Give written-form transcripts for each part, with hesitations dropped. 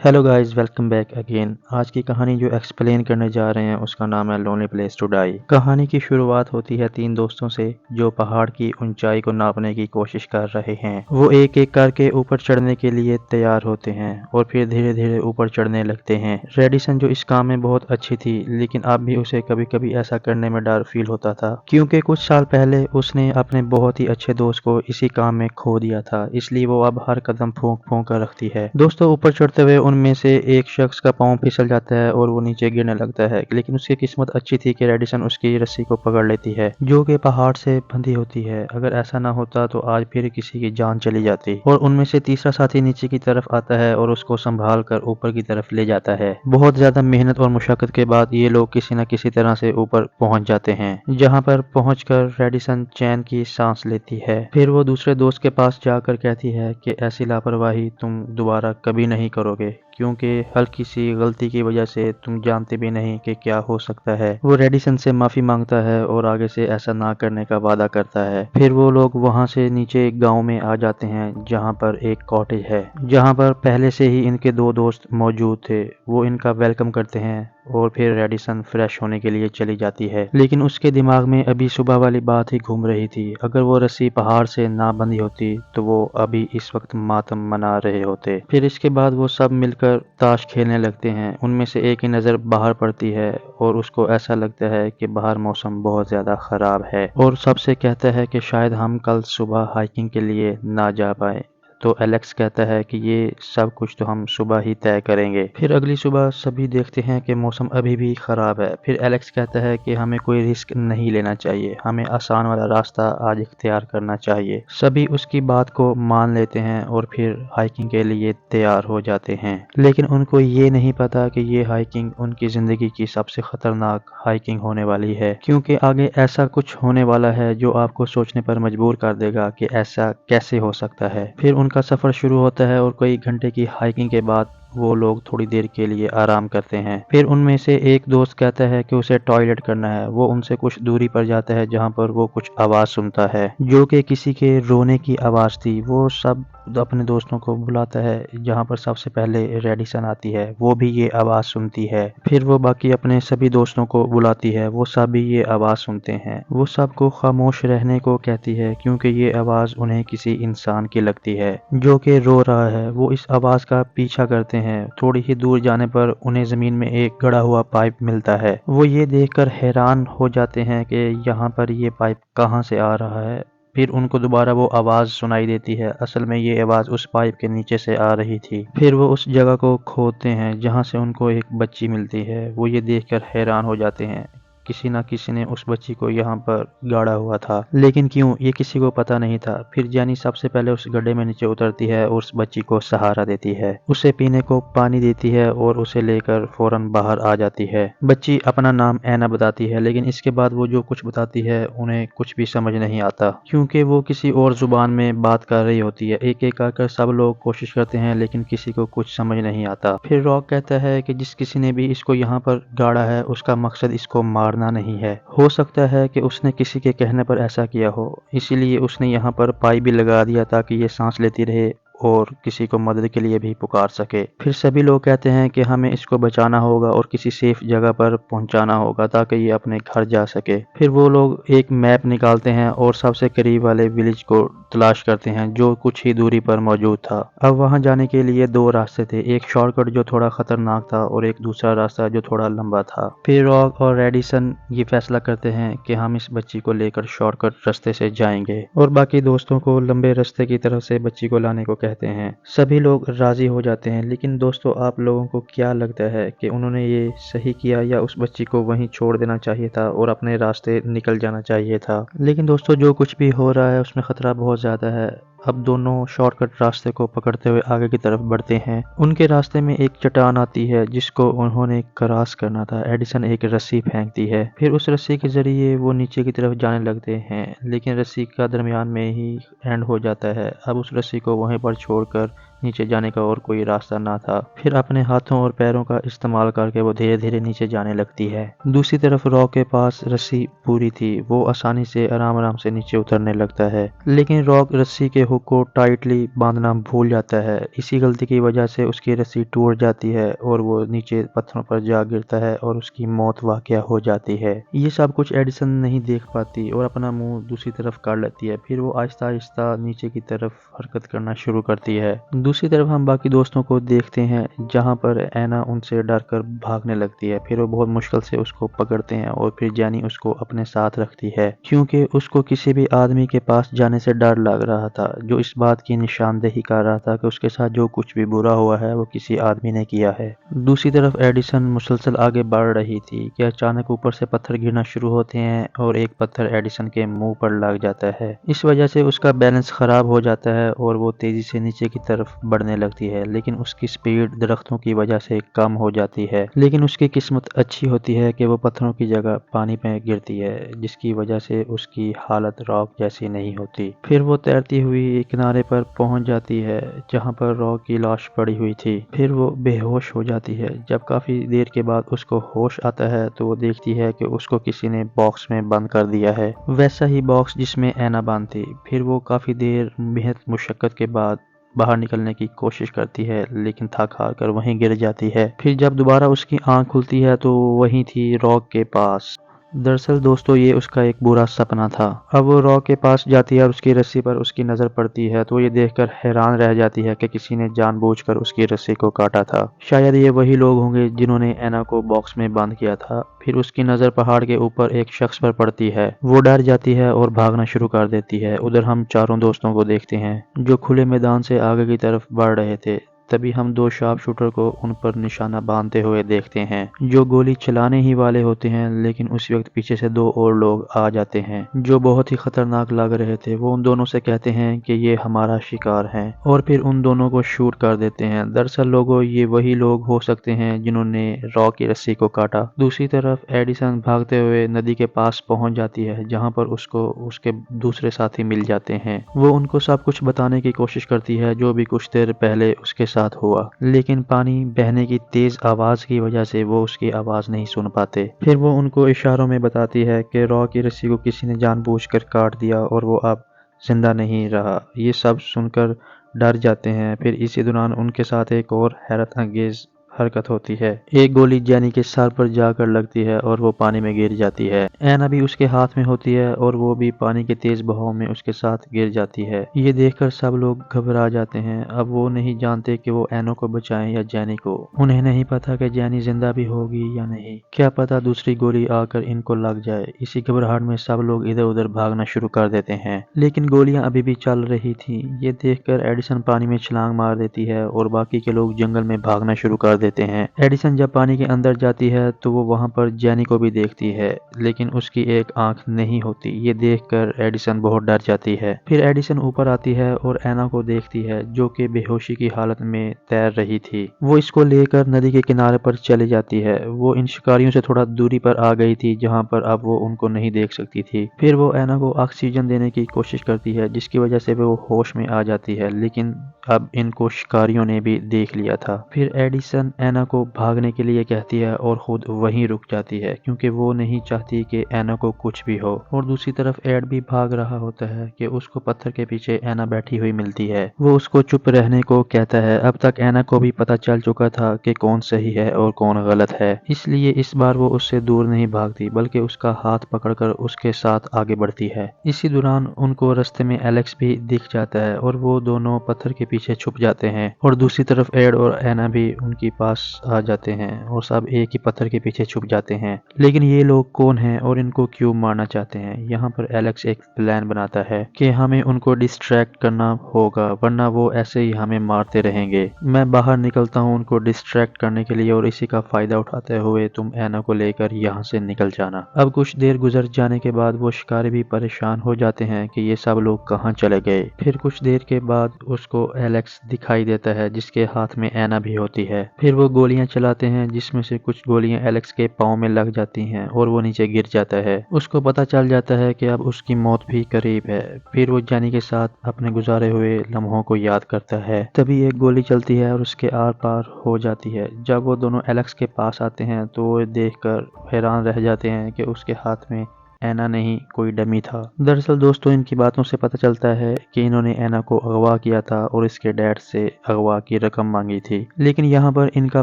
Hello guys, welcome back again. आज की कहानी जो एक्सप्लेन करने जा रहे हैं उसका नाम है लोनली प्लेस टू डाई। कहानी की शुरुआत होती है तीन दोस्तों से जो पहाड़ की ऊंचाई को नापने की कोशिश कर रहे हैं। वो एक एक करके ऊपर चढ़ने के लिए तैयार होते हैं और फिर धीरे धीरे ऊपर चढ़ने लगते हैं। रेडिसन जो इस काम में बहुत अच्छी थी, लेकिन अब भी उसे कभी कभी ऐसा करने में डर फील होता था, क्योंकि कुछ साल पहले उसने अपने बहुत ही अच्छे दोस्त को इसी काम में खो दिया था। इसलिए वो अब हर कदम फूंक फूंक कर रखती है। दोस्तों ऊपर चढ़ते हुए उनमें से एक शख्स का पाँव फिसल जाता है और वो नीचे गिरने लगता है, लेकिन उसकी किस्मत अच्छी थी कि रेडिसन उसकी रस्सी को पकड़ लेती है जो कि पहाड़ से बंधी होती है। अगर ऐसा ना होता तो आज फिर किसी की जान चली जाती। और उनमें से तीसरा साथी नीचे की तरफ आता है और उसको संभाल कर ऊपर की तरफ ले जाता है। बहुत ज्यादा मेहनत और मुशक्कत के बाद ये लोग किसी न किसी तरह से ऊपर पहुंच जाते हैं, जहां पर पहुंचकर रेडिसन चैन की सांस लेती है। फिर वो दूसरे दोस्त के पास जाकर कहती है कि ऐसी लापरवाही तुम दोबारा कभी नहीं करोगे, क्योंकि हल्की सी गलती की वजह से तुम जानते भी नहीं कि क्या हो सकता है। वो रेडिसन से माफी मांगता है और आगे से ऐसा ना करने का वादा करता है। फिर वो लोग वहां से नीचे एक गांव में आ जाते हैं जहां पर एक कॉटेज है, जहां पर पहले से ही इनके दो दोस्त मौजूद थे। वो इनका वेलकम करते हैं और फिर रेडिसन फ्रेश होने के लिए चली जाती है, लेकिन उसके दिमाग में अभी सुबह वाली बात ही घूम रही थी। अगर वो रस्सी पहाड़ से ना बंधी होती तो वो अभी इस वक्त मातम मना रहे होते। फिर इसके बाद वो सब मिलकर ताश खेलने लगते हैं। उनमें से एक की नज़र बाहर पड़ती है और उसको ऐसा लगता है कि बाहर मौसम बहुत ज़्यादा ख़राब है और सबसे कहता है कि शायद हम कल सुबह हाइकिंग के लिए ना जा पाए। तो एलेक्स कहता है कि ये सब कुछ तो हम सुबह ही तय करेंगे। फिर अगली सुबह सभी देखते हैं कि मौसम अभी भी खराब है। फिर एलेक्स कहता है कि हमें कोई रिस्क नहीं लेना चाहिए, हमें आसान वाला रास्ता आज इख्तियार करना चाहिए। सभी उसकी बात को मान लेते हैं और फिर हाइकिंग के लिए तैयार हो जाते हैं, लेकिन उनको ये नहीं पता कि ये हाइकिंग उनकी जिंदगी की सबसे खतरनाक हाइकिंग होने वाली है, क्योंकि आगे ऐसा कुछ होने वाला है जो आपको सोचने पर मजबूर कर देगा कि ऐसा कैसे हो सकता है। फिर उनका सफर शुरू होता है और कई घंटे की हाइकिंग के बाद वो लोग थोड़ी देर के लिए आराम करते हैं। फिर उनमें से एक दोस्त कहता है कि उसे टॉयलेट करना है। वो उनसे कुछ दूरी पर जाता है जहां पर वो कुछ आवाज सुनता है जो कि किसी के रोने की आवाज थी। वो सब अपने दोस्तों को बुलाता है, जहां पर सबसे पहले रेडिसन आती है। वो भी ये आवाज सुनती है। फिर वो बाकी अपने सभी दोस्तों को बुलाती है, वो सभी ये आवाज सुनते हैं। वो सबको खामोश रहने को कहती है क्योंकि ये आवाज उन्हें किसी इंसान की लगती है जो कि रो रहा है। वो इस आवाज का पीछा करते हैं। थोड़ी ही दूर जाने पर उन्हें जमीन में एक गड़ा हुआ पाइप मिलता है। वो ये देखकर हैरान हो जाते हैं कि यहाँ पर ये पाइप कहाँ से आ रहा है। फिर उनको दोबारा वो आवाज सुनाई देती है। असल में ये आवाज उस पाइप के नीचे से आ रही थी। फिर वो उस जगह को खोदते हैं जहां से उनको एक बच्ची मिलती है। वो ये देखकर हैरान हो जाते हैं, किसी न किसी ने उस बच्ची को यहाँ पर गाड़ा हुआ था, लेकिन क्यों ये किसी को पता नहीं था। फिर जैनी सबसे पहले उस गड्ढे में नीचे उतरती है और उस बच्ची को सहारा देती है, उसे पीने को पानी देती है और उसे लेकर फौरन बाहर आ जाती है। बच्ची अपना नाम ऐना बताती है, लेकिन इसके बाद वो जो कुछ बताती है उन्हें कुछ भी समझ नहीं आता, क्योंकि वो किसी और जुबान में बात कर रही होती है। एक एक आकर सब लोग कोशिश करते हैं लेकिन किसी को कुछ समझ नहीं आता। फिर रॉक कहता है कि जिस किसी ने भी इसको यहाँ पर गाड़ा है उसका मकसद इसको मारना नहीं है। हो सकता है कि उसने किसी के कहने पर ऐसा किया हो, इसीलिए उसने यहाँ पर पाइप भी लगा दिया ताकि ये सांस लेती रहे और किसी को मदद के लिए भी पुकार सके। फिर सभी लोग कहते हैं कि हमें इसको बचाना होगा और किसी सेफ जगह पर पहुंचाना होगा ताकि ये अपने घर जा सके। फिर वो लोग एक मैप निकालते हैं और सबसे करीब वाले विलेज को तलाश करते हैं जो कुछ ही दूरी पर मौजूद था। अब वहां जाने के लिए दो रास्ते थे, एक शॉर्टकट जो थोड़ा खतरनाक था और एक दूसरा रास्ता जो थोड़ा लंबा था। फिर रॉक और रेडिसन ये फैसला करते हैं कि हम इस बच्ची को लेकर शॉर्टकट रास्ते से जाएंगे और बाकी दोस्तों को लंबे रास्ते की तरफ से बच्ची को लाने को कहते हैं। सभी लोग राजी हो जाते हैं, लेकिन दोस्तों आप लोगों को क्या लगता है कि उन्होंने ये सही किया या उस बच्ची को वहीं छोड़ देना चाहिए था और अपने रास्ते निकल जाना चाहिए था। लेकिन दोस्तों जो कुछ भी हो रहा है उसमें खतरा बहुत ज्यादा है। अब दोनों शॉर्टकट रास्ते को पकड़ते हुए आगे की तरफ बढ़ते हैं। उनके रास्ते में एक चट्टान आती है जिसको उन्होंने क्रॉस करना था। एडिसन एक रस्सी फेंकती है, फिर उस रस्सी के जरिए वो नीचे की तरफ जाने लगते हैं, लेकिन रस्सी का दरमियान में ही एंड हो जाता है। अब उस रस्सी को वहीं पर छोड़कर नीचे जाने का और कोई रास्ता ना था। फिर अपने हाथों और पैरों का इस्तेमाल करके वो धीरे धीरे नीचे जाने लगती है। दूसरी तरफ रॉक के पास रस्सी पूरी थी, वो आसानी से आराम आराम से नीचे उतरने लगता है, लेकिन रॉक रस्सी के हुक को टाइटली बांधना भूल जाता है। इसी गलती की वजह से उसकी रस्सी टूट जाती है और वो नीचे पत्थरों पर जा गिरता है और उसकी मौत वाक़या हो जाती है। ये सब कुछ एडिसन नहीं देख पाती और अपना मुंह दूसरी तरफ कर लेती है। फिर वो आहिस्ता आहिस्ता नीचे की तरफ हरकत करना शुरू करती है। दूसरी तरफ हम बाकी दोस्तों को देखते हैं, जहाँ पर ऐना उनसे डर कर भागने लगती है। फिर वो बहुत मुश्किल से उसको पकड़ते हैं और फिर जैनी उसको अपने साथ रखती है, क्योंकि उसको किसी भी आदमी के पास जाने से डर लग रहा था, जो इस बात की निशानदेही कर रहा था कि उसके साथ जो कुछ भी बुरा हुआ है वो किसी आदमी ने किया है। दूसरी तरफ एडिसन मुसलसल आगे बढ़ रही थी कि अचानक ऊपर से पत्थर गिरना शुरू होते हैं और एक पत्थर एडिसन के मुंह पर लग जाता है। इस वजह से उसका बैलेंस खराब हो जाता है और वो तेजी से नीचे की तरफ बढ़ने लगती है, लेकिन उसकी स्पीड दरख्तों की वजह से कम हो जाती है। लेकिन उसकी किस्मत अच्छी होती है कि वो पत्थरों की जगह पानी में गिरती है, जिसकी वजह से उसकी हालत रॉक जैसी नहीं होती। फिर वो तैरती हुई किनारे पर पहुंच जाती है, जहां पर रॉक की लाश पड़ी हुई थी। फिर वो बेहोश हो जाती है। जब काफी देर के बाद उसको होश आता है तो वो देखती है कि उसको किसी ने बॉक्स में बंद कर दिया है, वैसा ही बॉक्स जिसमें ऐना बंद थी। फिर वो काफी देर बेहद मुशक्कत के बाद बाहर निकलने की कोशिश करती है, लेकिन थक हार कर वहीं गिर जाती है। फिर जब दोबारा उसकी आंख खुलती है तो वहीं थी रॉक के पास। दरअसल दोस्तों, ये उसका एक बुरा सपना था। अब वो रॉक के पास जाती है और उसकी रस्सी पर उसकी नज़र पड़ती है तो ये देखकर हैरान रह जाती है कि किसी ने जानबूझकर उसकी रस्सी को काटा था। शायद ये वही लोग होंगे जिन्होंने ऐना को बॉक्स में बंद किया था। फिर उसकी नज़र पहाड़ के ऊपर एक शख्स पर पड़ती है। वो डर जाती है और भागना शुरू कर देती है। उधर हम चारों दोस्तों को देखते हैं जो खुले मैदान से आगे की तरफ बढ़ रहे थे। तभी हम दो शार्प शूटर को उन पर निशाना बांधते हुए देखते हैं, जो गोली चलाने ही वाले होते हैं, लेकिन उसी वक्त पीछे से दो और लोग आ जाते हैं जो बहुत ही खतरनाक लग रहे थे। वो उन दोनों से कहते हैं कि ये हमारा शिकार है और फिर उन दोनों को शूट कर देते हैं। दरअसल लोगों, ये वही लोग हो सकते हैं जिन्होंने रॉक की रस्सी को काटा। दूसरी तरफ एडिसन भागते हुए नदी के पास पहुंच जाती है, जहां पर उसको उसके दूसरे साथी मिल जाते हैं। वो उनको सब कुछ बताने की कोशिश करती है जो भी कुछ देर पहले उसके साथ हुआ, लेकिन पानी बहने की तेज आवाज की वजह से वो उसकी आवाज नहीं सुन पाते। फिर वो उनको इशारों में बताती है कि रॉक की रस्सी को किसी ने जानबूझकर काट दिया और वो अब जिंदा नहीं रहा। ये सब सुनकर डर जाते हैं। फिर इसी दौरान उनके साथ एक और हैरत अंगेज हरकत होती है। एक गोली जैनी के सर पर जाकर लगती है और वो पानी में गिर जाती है। ऐना भी उसके हाथ में होती है और वो भी पानी के तेज बहाव में उसके साथ गिर जाती है। ये देखकर सब लोग घबरा जाते हैं। अब वो नहीं जानते कि वो ऐनो को बचाएं या जैनी को। उन्हें नहीं पता कि जैनी जिंदा भी होगी या नहीं, क्या पता दूसरी गोली आकर इनको लग जाए। इसी घबराहट में सब लोग इधर उधर भागना शुरू कर देते हैं, लेकिन गोलियां अभी भी चल रही थी। ये देखकर एडिसन पानी में छलांग मार देती है और बाकी के लोग जंगल में भागना शुरू कर देते हैं। एडिसन जब पानी के अंदर जाती है तो वो वहां पर जैनी को भी देखती है, लेकिन उसकी एक आंख नहीं होती। ये देखकर एडिसन बहुत डर जाती है। फिर एडिसन ऊपर आती है और ऐना को देखती है, जो कि बेहोशी की हालत में तैर रही थी। वो इसको लेकर नदी के किनारे पर चली जाती है। वो इन शिकारियों से थोड़ा दूरी पर आ गई थी, जहाँ पर अब वो उनको नहीं देख सकती थी। फिर वो ऐना को ऑक्सीजन देने की कोशिश करती है, जिसकी वजह से वो होश में आ जाती है, लेकिन अब इनको शिकारियों ने भी देख लिया था। फिर एडिसन ऐना को भागने के लिए कहती है और खुद वहीं रुक जाती है, क्योंकि वो नहीं चाहती कि ऐना को कुछ भी हो। और दूसरी तरफ एड भी भाग रहा होता है कि उसको पत्थर के पीछे ऐना बैठी हुई मिलती है। वो उसको चुप रहने को कहता है। अब तक ऐना को भी पता चल चुका था कि कौन सही है और कौन गलत है, इसलिए इस बार वो उससे दूर नहीं भागती, बल्कि उसका हाथ पकड़कर उसके साथ आगे बढ़ती है। इसी दौरान उनको रास्ते में एलेक्स भी दिख जाता है और वो दोनों पत्थर के पीछे छुप जाते हैं। और दूसरी तरफ एड और ऐना भी उनके पास आ जाते हैं और सब एक ही पत्थर के पीछे छुप जाते हैं। लेकिन ये लोग कौन हैं और इनको क्यों मारना चाहते हैं? यहाँ पर एलेक्स एक प्लान बनाता है कि हमें उनको डिस्ट्रैक्ट करना होगा, वरना वो ऐसे ही हमें मारते रहेंगे। मैं बाहर निकलता हूँ उनको डिस्ट्रैक्ट करने के लिए और इसी का फायदा उठाते हुए तुम ऐना को लेकर यहाँ से निकल जाना। अब कुछ देर गुजर जाने के बाद वो शिकारी भी परेशान हो जाते हैं कि ये सब लोग कहाँ चले गए। फिर कुछ देर के बाद उसको एलेक्स दिखाई देता है, जिसके हाथ में ऐना भी होती है। फिर پھر وہ گولیاں چلاتے ہیں جس میں سے کچھ گولیاں ایلیکس کے پاؤں میں لگ جاتی ہیں اور وہ نیچے گر جاتا ہے۔ اس کو پتہ چل جاتا ہے کہ اب اس کی موت بھی قریب ہے۔ پھر وہ جانی کے ساتھ اپنے گزارے ہوئے لمحوں کو یاد کرتا ہے۔ تبھی ایک گولی چلتی ہے اور اس کے آر پار ہو جاتی ہے۔ جب وہ دونوں ایلیکس کے پاس آتے ہیں تو وہ دیکھ کر حیران رہ جاتے ہیں کہ اس کے ہاتھ میں اینا نہیں کوئی ڈمی تھا۔ دراصل دوستوں ان کی باتوں سے پتہ چلتا ہے کہ انہوں نے اینا کو اغوا کیا تھا اور اس کے ڈیڈ سے اغوا کی رقم مانگی تھی، لیکن یہاں پر ان کا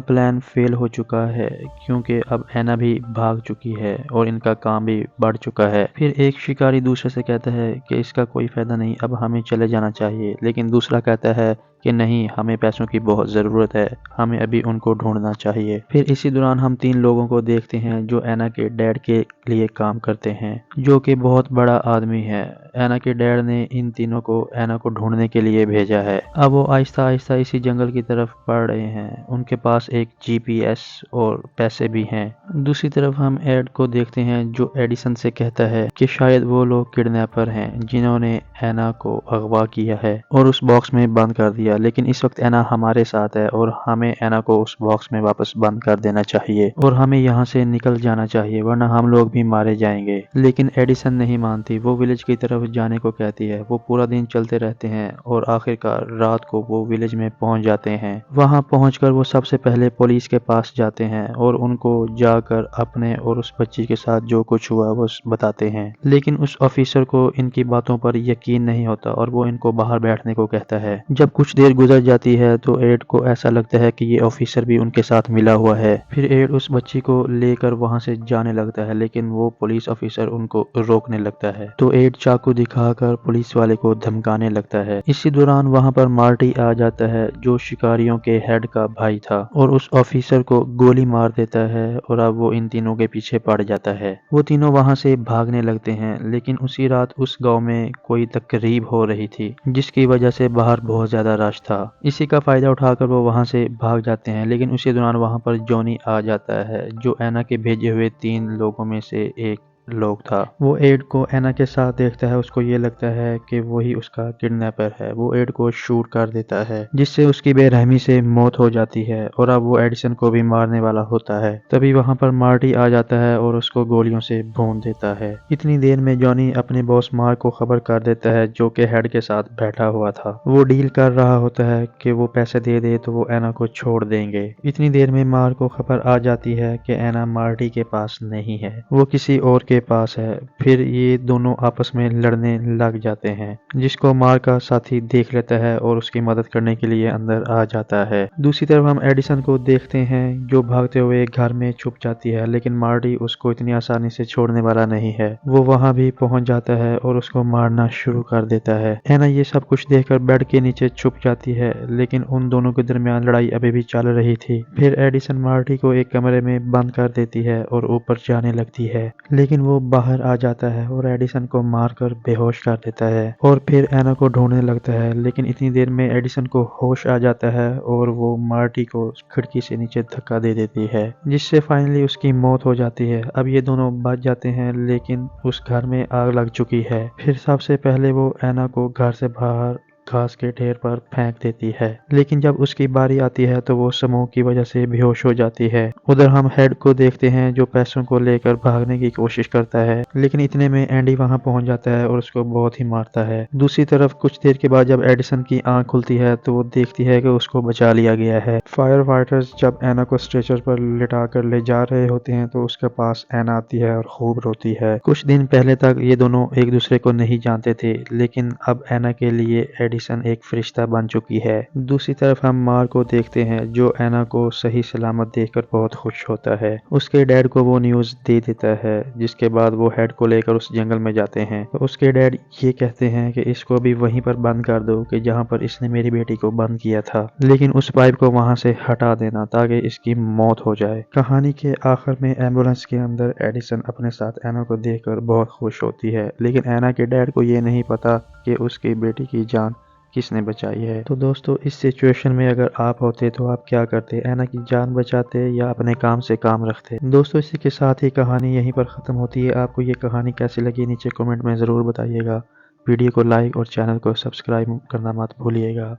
پلان فیل ہو چکا ہے کیونکہ اب اینا بھی بھاگ چکی ہے اور ان کا کام بھی بڑھ چکا ہے۔ پھر ایک شکاری دوسرے سے کہتا ہے کہ اس کا کوئی فائدہ نہیں، اب ہمیں چلے جانا چاہیے، لیکن دوسرا کہتا ہے کہ نہیں، ہمیں پیسوں کی بہت ضرورت ہے، ہمیں ابھی ان کو ڈھونڈنا چاہیے۔ پھر اسی دوران ہم 3 لوگوں کو دیکھتے ہیں جو اینا کے ڈیڈ کے لیے کام کرتے ہیں، جو کہ بہت بڑا آدمی ہے۔ اینا کے ڈیڈ نے ان تینوں کو اینا کو ڈھونڈنے کے لیے بھیجا ہے۔ اب وہ آہستہ آہستہ اسی جنگل کی طرف بڑھ رہے ہیں۔ ان کے پاس ایک GPS اور پیسے بھی ہیں۔ دوسری طرف ہم ایڈ کو دیکھتے ہیں جو ایڈیسن سے کہتا ہے کہ شاید وہ لوگ کڈنیپر ہیں جنہوں نے اینا کو اغوا کیا ہے اور اس باکس میں بند کر دیا، لیکن اس وقت اینا ہمارے ساتھ ہے اور ہمیں اینا کو اس باکس میں واپس بند کر دینا چاہیے اور ہمیں یہاں سے نکل جانا چاہیے ورنہ ہم لوگ بھی مارے جائیں گے۔ لیکن ایڈیسن نہیں مانتی، وہ ولیج کی طرف جانے کو کہتی ہے۔ وہ پورا دن چلتے رہتے ہیں اور آخرکار رات کو وہ ولیج میں پہنچ جاتے ہیں۔ وہاں پہنچ کر وہ سب سے پہلے پولیس کے پاس جاتے ہیں اور ان کو جا کر اپنے اور اس بچی کے ساتھ جو کچھ ہوا وہ بتاتے ہیں، لیکن اس آفیسر کو ان کی باتوں پر یقین نہیں ہوتا اور وہ ان کو باہر بیٹھنے کو کہتا ہے۔ جب کچھ دیر گزر جاتی ہے تو ایڈ کو ایسا لگتا ہے کہ یہ آفیسر بھی ان کے ساتھ ملا ہوا ہے۔ پھر ایڈ اس بچی کو لے کر وہاں سے جانے لگتا ہے، لیکن وہ پولیس آفیسر ان کو روکنے لگتا ہے تو ایڈ چاقو دکھا کر پولیس والے کو دھمکانے لگتا ہے۔ اسی دوران وہاں پر مارٹی آ جاتا ہے جو شکاریوں کے ہیڈ کا بھائی تھا اور اس آفیسر کو گولی مار دیتا ہے اور اب وہ ان تینوں کے پیچھے پڑ جاتا ہے۔ وہ تینوں وہاں سے بھاگنے لگتے ہیں، لیکن اسی رات اس گاؤں میں کوئی تقریب ہو رہی تھی جس کی وجہ سے باہر بہت زیادہ رش تھا۔ اسی کا فائدہ اٹھا کر وہ وہاں سے بھاگ جاتے ہیں، لیکن اسی دوران وہاں پر جونی آ جاتا ہے جو اینا کے بھیجے ہوئے 3 لوگوں میں سے ایک لوگ تھا۔ وہ ایڈ کو اینا کے ساتھ دیکھتا ہے، اس کو یہ لگتا ہے کہ وہی اس کا کڈنیپر ہے۔ وہ ایڈ کو شوٹ کر دیتا ہے جس سے اس کی بے رحمی سے موت ہو جاتی ہے اور اب وہ ایڈیسن کو بھی مارنے والا ہوتا ہے۔ تبھی وہاں پر مارٹی آ جاتا ہے اور اس کو گولیوں سے بھون دیتا ہے۔ اتنی دیر میں جونی اپنے باس مارک کو خبر کر دیتا ہے جو کہ ہیڈ کے ساتھ بیٹھا ہوا تھا۔ وہ ڈیل کر رہا ہوتا ہے کہ وہ پیسے دے دے تو وہ اینا کو چھوڑ دیں گے۔ اتنی دیر میں مارک کو خبر آ جاتی ہے کہ اینا مارٹی کے پاس نہیں ہے، وہ کسی اور کے پاس ہے۔ پھر یہ دونوں آپس میں لڑنے لگ جاتے ہیں جس کو مارک کا ساتھی دیکھ لیتا ہے اور اس کی مدد کرنے کے لیے اندر آ جاتا ہے۔ دوسری طرف ہم ایڈیسن کو دیکھتے ہیں جو بھاگتے ہوئے گھر میں چھپ جاتی ہے، لیکن مارٹی اس کو اتنی آسانی سے چھوڑنے والا نہیں ہے۔ وہ وہاں بھی پہنچ جاتا ہے اور اس کو مارنا شروع کر دیتا ہے۔ اینا یہ سب کچھ دیکھ کر بیڈ کے نیچے چھپ جاتی ہے، لیکن ان دونوں کے درمیان لڑائی ابھی بھی چل رہی تھی۔ پھر ایڈیسن مارٹی کو ایک کمرے میں بند کر دیتی ہے اور اوپر جانے لگتی ہے، لیکن وہ باہر آ جاتا ہے اور ایڈیسن کو مار کر بے ہوش کر دیتا ہے اور پھر اینا کو ڈھونڈنے لگتا ہے، لیکن اتنی دیر میں ایڈیسن کو ہوش آ جاتا ہے اور وہ مارٹی کو کھڑکی سے نیچے دھکا دے دیتی ہے جس سے فائنلی اس کی موت ہو جاتی ہے۔ اب یہ دونوں بچ جاتے ہیں لیکن اس گھر میں آگ لگ چکی ہے۔ پھر سب سے پہلے وہ اینا کو گھر سے باہر گھاس کے ڈھیر پر پھینک دیتی ہے، لیکن جب اس کی باری آتی ہے تو وہ سموک کی وجہ سے بے ہوش ہو جاتی ہے۔ ادھر ہم ہیڈ کو دیکھتے ہیں جو پیسوں کو لے کر بھاگنے کی کوشش کرتا ہے، لیکن اتنے میں اینڈی وہاں پہنچ جاتا ہے اور اس کو بہت ہی مارتا ہے۔ دوسری طرف کچھ دیر کے بعد جب ایڈیسن کی آنکھ کھلتی ہے تو وہ دیکھتی ہے کہ اس کو بچا لیا گیا ہے۔ فائر فائٹرز جب اینا کو اسٹریچر پر لٹا کر لے جا رہے ہوتے ہیں تو اس کے پاس اینا آتی ہے اور خوب روتی ہے۔ کچھ دن پہلے تک یہ دونوں ایک دوسرے کو نہیں جانتے تھے، لیکن اب اینا کے لیے ایڈیسن ایک فرشتہ بن چکی ہے۔ دوسری طرف ہم مار کو دیکھتے ہیں جو اینا کو صحیح سلامت دیکھ کر بہت خوش ہوتا ہے۔ اس کے ڈیڈ کو وہ نیوز دے دیتا ہے، جس کے بعد وہ ہیڈ کو لے کر اس جنگل میں جاتے ہیں تو اس کے ڈیڈ یہ کہتے ہیں کہ اس کو بھی وہیں پر بند کر دو کہ جہاں پر اس نے میری بیٹی کو بند کیا تھا، لیکن اس پائپ کو وہاں سے ہٹا دینا تاکہ اس کی موت ہو جائے۔ کہانی کے آخر میں ایمبولینس کے اندر ایڈیسن اپنے ساتھ اینا کو دیکھ کر بہت خوش ہوتی ہے، لیکن اینا کے ڈیڈ کو یہ نہیں پتا کہ اس کی بیٹی کی جان کس نے بچائی ہے۔ تو دوستو اس سچویشن میں اگر آپ ہوتے تو آپ کیا کرتے؟ اینا کی جان بچاتے یا اپنے کام سے کام رکھتے؟ دوستو اسی کے ساتھ ہی کہانی یہیں پر ختم ہوتی ہے۔ آپ کو یہ کہانی کیسی لگی نیچے کمنٹ میں ضرور بتائیے گا۔ ویڈیو کو لائک اور چینل کو سبسکرائب کرنا مت بھولیے گا۔